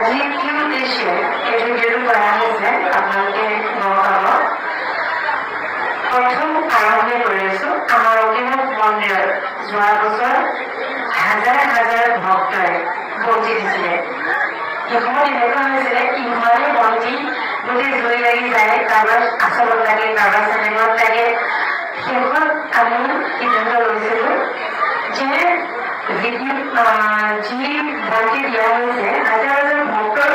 আজি কি উদ্দেশ্যে এই ভিডিঅ'টো কৰা হৈছে আপোনালোকে গম পাব। প্ৰথম আৰম্ভ কৰিছো আমাৰ অগ্নিনাভ মন্দিৰত যোৱা বছৰ হাজাৰ হাজাৰ ভক্তই বন্তি দিছিলে। সেইসময়ত এনেকুৱা হৈছিলে ইমানেই বন্তি গোটেই জুই লাগি যায়, কাৰোবাৰ আচলত লাগে, কাৰোবাৰ চেনেলত লাগে। শেষত আমি সিদ্ধান্ত লৈছিলো যে যি বন্তি দিয়া হৈছে হাজাৰ হাজাৰ ভক্তৰ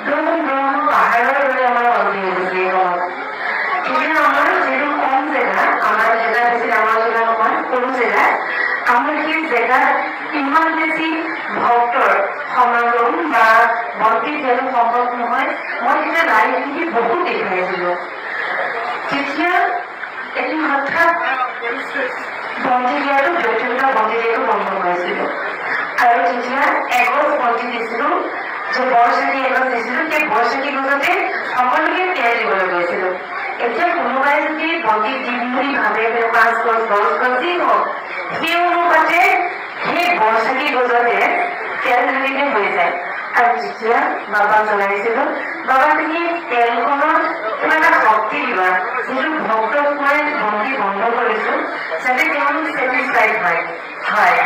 দম দম পাহাৰৰ দৰে আমাৰ বন্তি হৈ গৈছে এই সময়ত। তেতিয়া আমাৰ যিটো কম জেগা, আমাৰ জেগা হৈছিল, আমাৰ জেগা নহয় সৰু জেগা, আমাৰ সেই জেগাত ইমান বেছি ভক্তৰ সমাগম বা বন্তি দিয়াটো সম্ভৱ নহয়। মই তেতিয়া লাইভ টিভি বহুত দেখুৱাইছিলো। তেতিয়া এদিন হঠাৎ বন্তি দিয়াটো ব্যক্তিগত বন্তি দিয়াটো বন্ধ কৰিছিলো আৰু তেতিয়া এগছ বন্তি দিছিলো, যে বৰচাকি এগছ দিছিলো, সেই বৰচাকি গছতে সকলোকে তেল দিবলৈ গৈছিলো। এতিয়া কোনোবাই যদি বন্তি দিম বুলি ভাবে 5 গছ 10 গছ যি হওক, সেই অনুপাতে সেই বৰচাকি গছতে তেল ঢালিলে হৈ যায়। আৰু যেতিয়া বাবা জনাইছিলো, বাবা তুমি তেলখনত কিবা এটা শক্তি দিবা, যিটো ভক্তক মই বন্তি বন্ধ কৰিছো যাতে তেওঁলোক চেটিছফাইড হয়।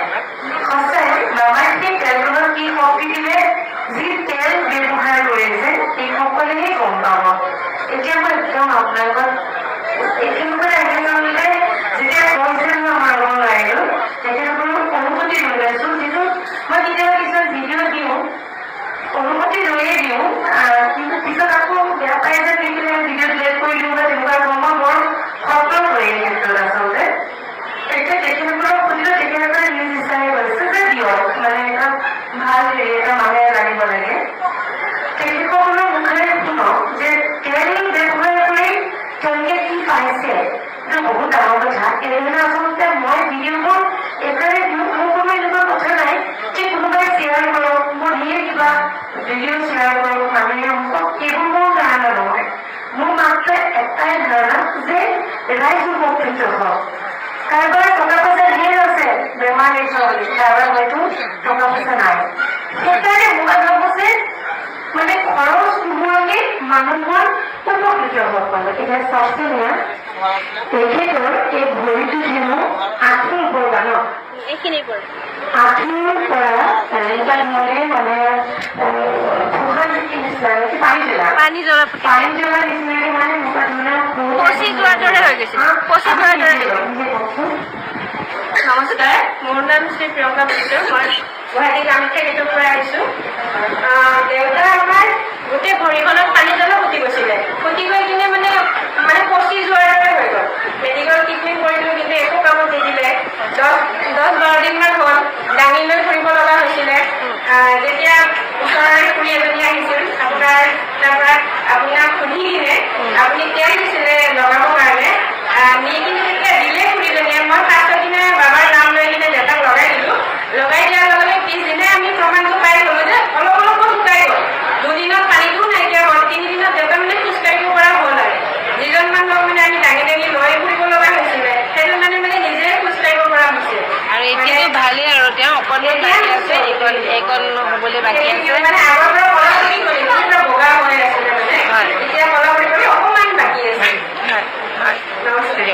সঁচাই বাবাই সেই তেলখনত কি শক্তি দিলে, যি তেল ব্যৱহাৰ কৰিছে এই সকলেহে গম পাব। এতিয়া মই একদম আপোনালোকক একেবাৰে একেবাৰে যেতিয়া কৈছিল আমাৰ লগত আহিলো তেখেতসকলক অনুমতি লৈ লৈছো, যিটো মই কেতিয়াবা কিছুমান ভিডিঅ' দিওঁ, অনুমতি লৈয়ে দিওঁ, কিন্তু পিছত আকৌ বেয়া পাই যে দেখিলে ভিডিঅ' ডিলেট কৰি দিওঁ বা তেনেকুৱা ধৰণৰ বৰ সতৰ্ক হয় এই ক্ষেত্ৰত আচলতে। এতিয়া তেখেতসকলক সুধিলো, তেখেতসকলে নিজ ইচ্ছাৰে কৰিছে যে দিয়ক, মানে এটা ভাল হেৰি এটা মানুহে জানিব লাগে। তেখেতসকলৰ মুখেৰে শুনক যে তেল ব্যৱহাৰ কৰি তেওঁলোকে কি পাইছে, এইটো বহুত ডাঙৰ কথা। এনেধৰণে আচলতে মই ভিডিঅ'বোৰ একেবাৰে দিওঁ, মোৰ কোনো এনেকুৱা কথা নাই যে কোনোবাই শ্বেয়াৰ কৰক, মোৰ ধেৰ কিবা ভিডিঅ' শ্বেয়াৰ কৰক, মানুহে মোক, এইবোৰ মোৰ ধাৰণা নহয়। মোৰ মাত্ৰ এটাই ধাৰণা যে ৰাইজ উপকৃত হওক। কাৰোবাৰ টকা পইচা ধেৰ আছে, বেমাৰ হৈছে বুলি, কাৰোবাৰ হয়তো টকা পইচা নাই। সেইকাৰণে মই ভাবো যে মানে খৰচ নোহোৱাকে মানুহৰ উপকৃত হব পাৰে। এতিয়া চাওকচোন তেখেতৰ এই ভৰিটো হেনো আঁঠুৰ পৰা ন, আঁঠুৰ পৰা এনেকুৱা ধৰণে মানে পানী জ্বলা নিচিনাকে মানে এনেকুৱা ধৰণৰ নমস্কাৰ, মোৰ নাম শ্ৰী প্ৰিয়ংকা মিশ্ৰ। মই গুৱাহাটী কামাখ্যা গেটৰ পৰা আহিছোঁ। দেউতা আমাৰ গোটেই ভৰিখনত পানী জ্বলা ফুটি গৈছিলে। ফুটি গৈ কিনে মানে পচি যোৱাৰ দৰে হৈ গ'ল। মেডিকেল ট্ৰিটমেণ্ট কৰিলোঁ, কিন্তু একো কামত নিদিলে। 10-12 দিনমান হ'ল দাঙি লৈ ফুৰিব লগা হৈছিলে। যেতিয়া ওচৰৰে খুৰী এজনী আহিছিল, আপোনাৰ তাৰপৰা আপোনাক সুধি কিনে আপুনি তেল দিছিলে লগাবৰ কাৰণে, নি কিনে তেতিয়া দিলে খুৰীজনীয়ে। মই ফাৰ্ষ্টৰ দিনা বাবাৰ নাম লৈ কিনে দেউতাক লগাই দিলোঁ। লগাই দিয়াৰ লগে লগে পিছদিনাই আমি প্ৰমাণটো পাই গ'লোঁ যে অলপ অলপকৈ শুকাই গ'ল। 2 দিনত পানীটোও নাইকিয়া হ'ল, 3 দিনত দেউতা মানে খোজকাঢ়িব পৰা হ'ল। আৰু যিজন মানুহক মানে আমি দাঙি দাঙি লৈ ফুৰিব লগা হৈছিলে, সেইটো মানে নিজে খোজকাঢ়িব পৰা হৈছে। আৰু এতিয়াতো ভালেই, আৰু তেওঁ অকণমান বাকী আছে, এইকণ হ'বলৈ বাকী আছে। মানে আগৰ পৰা কলা কৰি পুৰা বগা হৈ আছিলে, মানে এতিয়া কলা কৰি অকণমান বাকী আছে। নমস্কাৰ।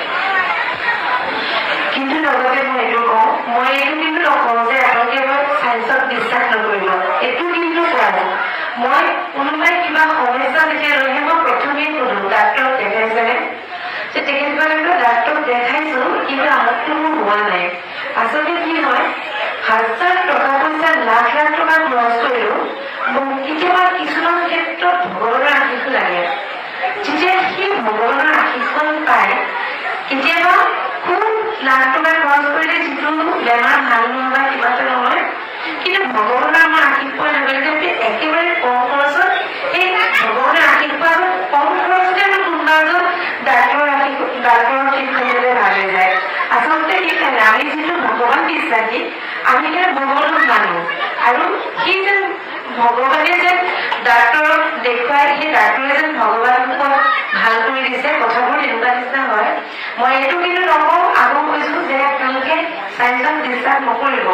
কিন্তু লগতে মই এইটো কওঁ, মই এইটো কিন্তু নকওঁ যে আপোনালোকে মই চায়েন্সত বিশ্বাস নকৰিব, এইটো কিন্তু কোৱা নাই। মই কোনোবাই কিবা সমস্যা দেখিলেহে মই প্ৰথমেই সোধো ডাক্তৰক দেখাইছেনে, যে তেখেতসকলে ডাক্তৰক দেখাইছো কিন্তু আমোকটো মোৰ হোৱা নাই। আচলতে কি হয়, হাজাৰ টকা পইচা লাখ লাখ টকা খৰচ কৰিলো, কেতিয়াবা কিছুমান ক্ষেত্ৰত ভগৱানৰ আশীষ লাগে। যেতিয়া সেই ভগৱানৰ আশীষখন পায়, কেতিয়াবা খুব লাখ টকা খৰচ কৰিলে যিটো বেমাৰ ভাল নহয় বা কিবা এটা নহয়, কিন্তু ভগৱানৰ আমাৰ আশীষ পোৱাৰ লগে লগে একেবাৰে কম খৰচত এই ভগৱানৰ আশীষ পোৱা কম খৰচতে আমাৰ কোনোবা এজন ডাক্তৰৰ শিক্ষণলৈ ভাল হৈ যায়। আচলতে সেইকাৰণে আমি যিটো ভগৱান বিশ্বাসী, আমি সেইকাৰণে ভগৱানক মানো। আৰু সি যেন ভগৱানে যেন ডাক্তৰক দেখুৱাই, সেই ডাক্তৰে যেন ভগৱানক ভাল কৰি দিছে, কথাবোৰ তেনেকুৱা নিচিনা হয়। মই এইটো কিন্তু নকওঁ, আকৌ কৈছো যে আপোনালোকে চায়েন্সত বিশ্বাস নকৰিব,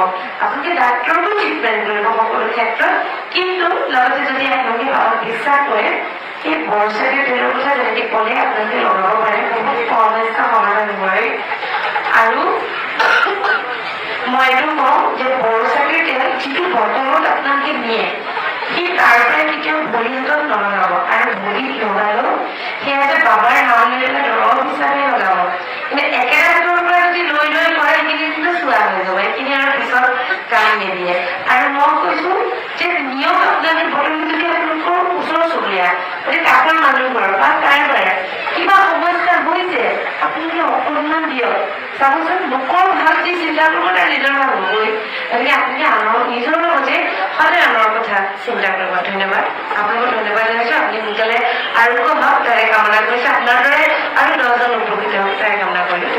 আপোনালোকে ডাক্তৰকো ট্ৰিটমেণ্ট কৰিব সকলো ক্ষেত্ৰত, কিন্তু লগতে যদি বিশ্বাস কৰে এই বৰচাকে তেলৰ কথা যেনেকৈ ক'লে আপোনালোকে লগাব পাৰে বহুত সমস্যা সমাধান হয় আৰু মই এইটো কওঁ যে বৰচাকে তেল যিটো বটলত আপোনালোকে নিয়ে সেই তাৰ পৰাই কেতিয়াও ভৰিত নলগাব আৰু ভৰিত লগালেও সেয়া যে বাবাৰ নাম লৈ পেলাই দৰৱ হিচাপে লগাব কিন্তু একেটা হাতৰ পৰা যদি লৈ লৈ কৰে সেইখিনি কিন্তু চোৱা হৈ যাব এইখিনি আৰু পিছত কাম নিদিয়ে আৰু মই কৈছো যে নিয়ম আপোনালোকে বটলটোকে আপোনালোকৰ ওচৰ চুবুৰীয়া গতিকে কাষৰ মানুহবোৰৰ বা কাৰোবাৰ কিবা সমস্যা হৈছে আপোনালোকে অকণমান দিয়ক চাবচোন লোকৰ ভাল যি চিন্তা কৰিব তাৰ নিজৰ ভাল হ'বই গতিকে আপোনালোকে আনৰ নিজৰ লগতে সদায় আনৰ কথা চিন্তা কৰিব ধন্যবাদ আপোনালোকক ধন্যবাদ জনাইছোঁ আপুনি সোনকালে আৰু হওক তাৰে কামনা কৰিছোঁ আপোনাৰ দৰে আৰু 10জন উপকৃত হওক তাৰে কামনা কৰিলোঁ